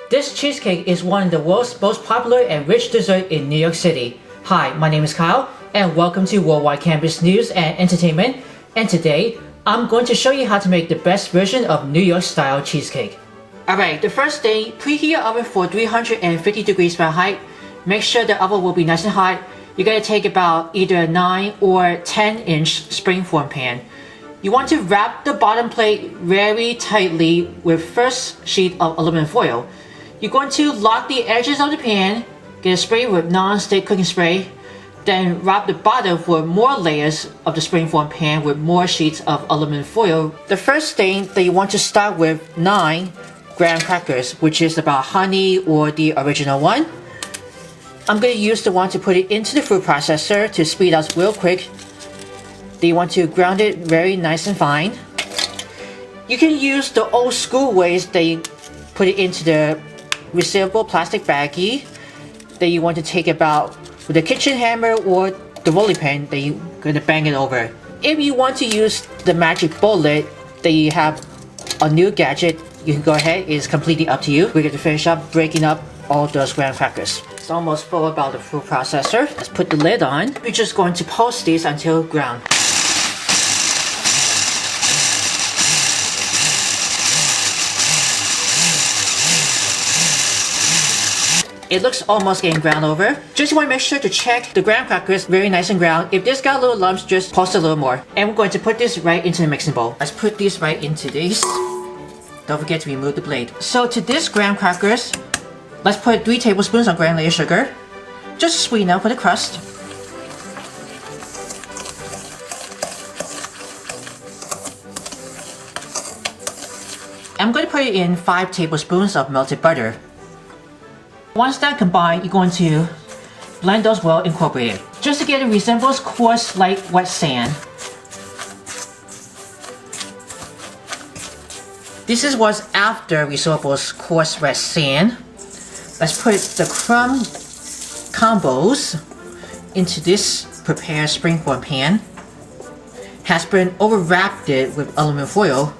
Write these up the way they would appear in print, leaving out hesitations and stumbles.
This cheesecake is one of the world's most popular and rich dessert in New York City. Hi, my name is Kyle, and welcome to Worldwide Campus News and Entertainment. And today, I'm going to show you how to make the best version of New York-style cheesecake. Alright, the first thing, preheat your oven for 350 degrees Fahrenheit. Make sure the oven will be nice and hot. You're going to take about either a 9 or 10-inch springform pan. You want to wrap the bottom plate very tightly with first sheet of aluminum foil. You're going to lock the edges of the pan, get a spray with non-stick cooking spray, then wrap the bottom for more layers of the springform pan with more sheets of aluminum foil. The first thing that you want to start with 9 graham crackers, which is about honey or the original one. I'm going to use the one to put it into the food processor to speed up real quick. Then you want to ground it very nice and fine. You can use the old school ways that you put it into the resealable plastic baggie that you want to take about with a kitchen hammer or the rolling pin that you're going to bang it over. If you want to use the magic bullet that you have a new gadget, you can go ahead. It's completely up to you. We're going to finish up breaking up all those graham crackers. It's almost full about the food processor. Let's put the lid on. We're just going to pulse these until ground. It looks almost getting ground over. Just want to make sure to check the graham crackers very nice and ground. If this got little lumps, just pulse a little more. And we're going to put this right into the mixing bowl. Let's put these right into these. Don't forget to remove the blade. So to this graham crackers, let's put 3 tablespoons of granulated sugar. Just to sweeten up for the crust. I'm going to put in 5 tablespoons of melted butter. Once that combined, you're going to blend those well incorporated. Just to get a resembles coarse, light, wet sand. This is what's after resembles coarse, wet sand. Let's put the crumb combos into this prepared springform pan. Has been overwrapped it with aluminum foil.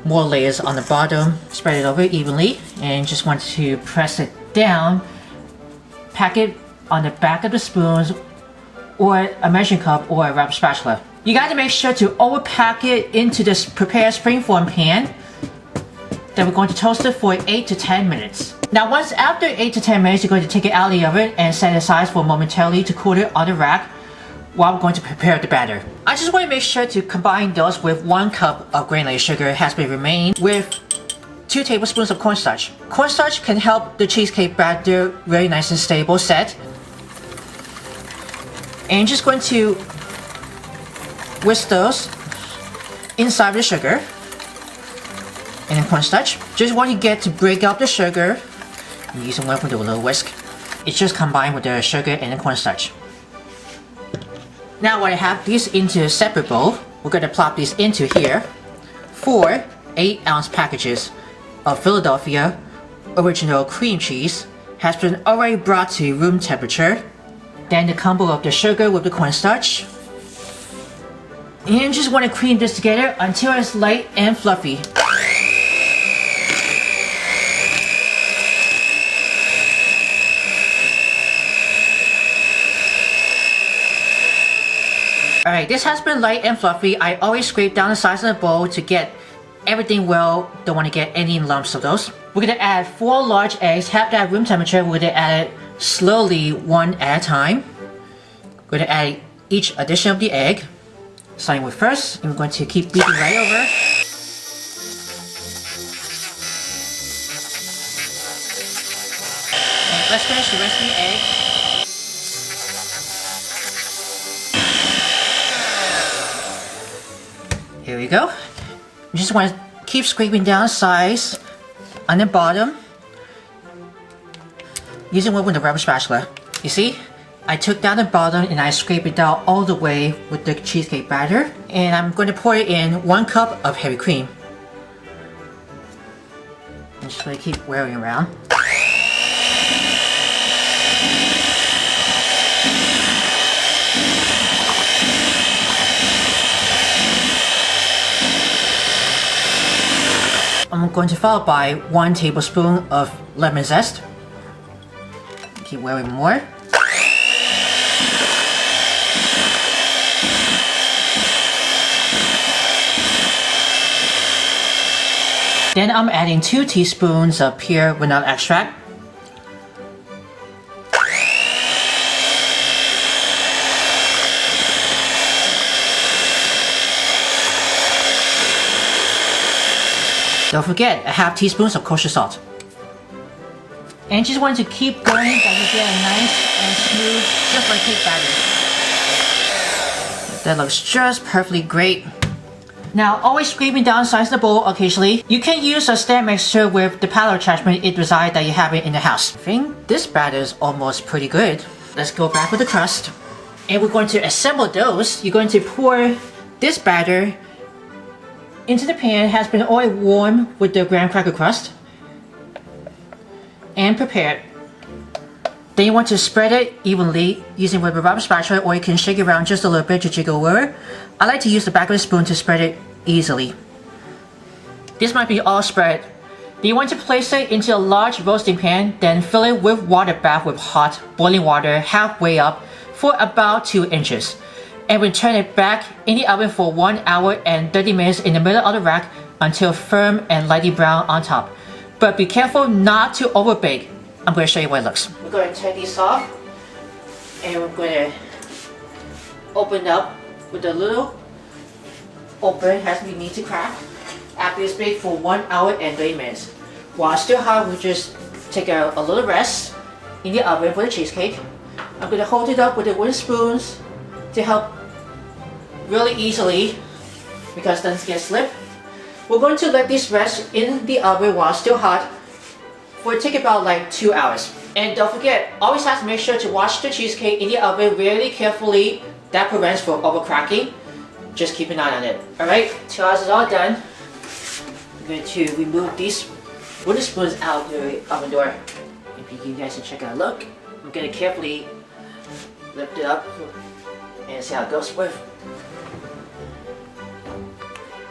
More layers on the bottom. Spread it over evenly and just want to press it down. Pack it on the back of the spoons or a measuring cup or a rubber spatula. You got to make sure to overpack it into this prepared springform pan. Then we're going to toast it for 8 to 10 minutes. Now once after 8 to 10 minutes, you're going to take it out of the oven and set it aside for momentarily to cool it on the rack while we're going to prepare the batter. I just want to make sure to combine those with 1 cup of granulated sugar has been remained with 2 tablespoons of cornstarch. Cornstarch can help the cheesecake batter very nice and stable set. And just going to whisk those inside the sugar and then cornstarch. Just want to get to break up the sugar. I'm using one with a little whisk. It's just combined with the sugar and the cornstarch. Now when I have these into a separate bowl, we're going to plop these into here. 4 8-ounce packages of Philadelphia original cream cheese has been already brought to room temperature. Then the combo of the sugar with the cornstarch. And just want to cream this together until it's light and fluffy. Alright, this has been light and fluffy. I always scrape down the sides of the bowl to get everything well. Don't want to get any lumps of those. We're going to add 4 large eggs, have that room temperature. We're going to add it slowly, one at a time. We're going to add each addition of the egg. Starting with first, and we're going to keep beating right over. And let's finish the rest of the egg. Here we go. You just want to keep scraping down the sides on the bottom using one with the rubber spatula. You see, I took down the bottom and I scraped it down all the way with the cheesecake batter. And I'm going to pour it in 1 cup of heavy cream. I'm just going to keep whirling around. I'm I'm going to follow by 1 tablespoon of lemon zest. Keep wearing more. Then I'm adding 2 teaspoons of pure vanilla extract. Don't forget a half teaspoon of kosher salt. And just want to keep going until you get a nice and smooth, just like cake batter. That looks just perfectly great. Now, always scraping down sides of the bowl occasionally. You can use a stand mixer with the paddle attachment if desired that you have it in the house. I think this batter is almost pretty good. Let's go back with the crust. And we're going to assemble those. You're going to pour this batter into the pan, has been already warm with the Graham Cracker Crust and prepared. Then you want to spread it evenly using a rubber spatula, or you can shake it around just a little bit to jiggle over. I like to use the back of the spoon to spread it easily. This might be all spread. Then you want to place it into a large roasting pan, then fill it with water bath with hot boiling water halfway up for about 2 inches. And return it back in the oven for 1 hour and 30 minutes in the middle of the rack until firm and lightly brown on top. But be careful not to overbake. I'm going to show you what it looks. We're going to take these off and we're going to open up with a little open. It has to be neat to crack. After it's baked for 1 hour and 30 minutes. While it's still hot, we just take a little rest in the oven for the cheesecake. I'm going to hold it up with the wooden spoons to help really easily because it doesn't get slip. We're going to let this rest in the oven while it's still hot for take about like 2 hours. And don't forget, always have to make sure to wash the cheesecake in the oven really carefully. That prevents from overcracking. Just keep an eye on it. Alright, 2 hours is all done. I'm going to remove these wooden spoons out the oven door. If you guys can check out a look, I'm going to carefully lift it up and see how it goes with.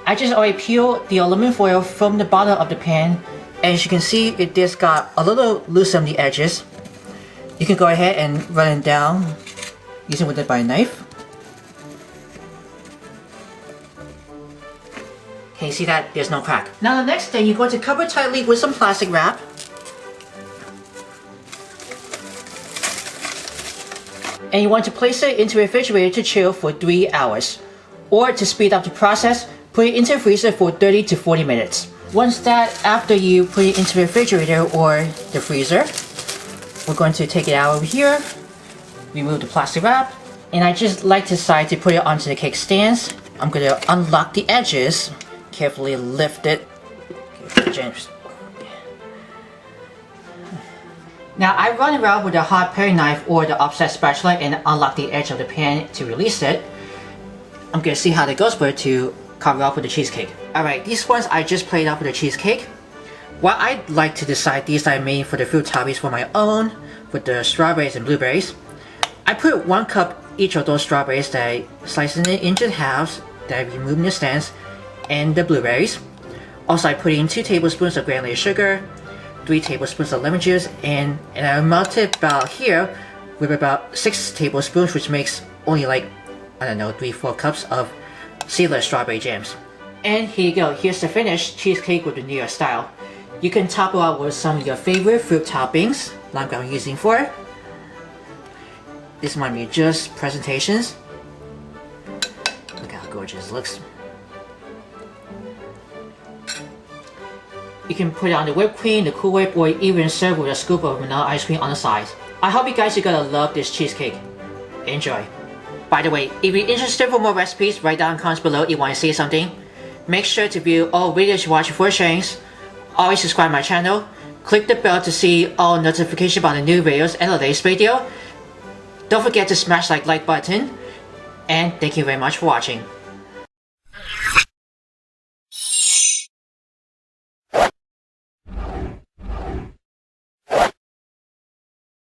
I just already peeled the aluminum foil from the bottom of the pan, and as you can see, it just got a little loose on the edges. You can go ahead and run it down using with it by a knife. Can you see that? There's no crack. Now the next thing, you're going to cover tightly with some plastic wrap. And you want to place it into a refrigerator to chill for 3 hours. Or to speed up the process, put it into the freezer for 30 to 40 minutes. Once that, after you put it into the refrigerator or the freezer, we're going to take it out over here, remove the plastic wrap, and I just like to decide to put it onto the cake stands. I'm going to unlock the edges, carefully lift it. Now I run around with a hot paring knife or the offset spatula and unlock the edge of the pan to release it. I'm going to see how that goes with to cover up with the cheesecake. Alright, these ones I just played up with the cheesecake. What I like to decide, these I made for the fruit toppings for my own, with the strawberries and blueberries. I put 1 cup each of those strawberries that I sliced it into halves, that I removed the stems, and the blueberries. Also I put in 2 tablespoons of granulated sugar, 3 tablespoons of lemon juice, and I melted about here with about 6 tablespoons, which makes only like, I don't know, 3-4 cups of seedless strawberry jams. And here you go, here's the finished cheesecake with the New York style. You can top it out with some of your favorite fruit toppings, like I'm using for it. This might be just presentations. Look how gorgeous it looks. You can put it on the whipped cream, the Cool Whip, or even serve with a scoop of vanilla ice cream on the side. I hope you guys are gonna love this cheesecake. Enjoy. By the way, if you're interested for more recipes, write down in the comments below if you want to see something. Make sure to view all videos you watch before sharings. Always subscribe to my channel. Click the bell to see all notifications about the new videos and the latest video. Don't forget to smash that like button. And thank you very much for watching.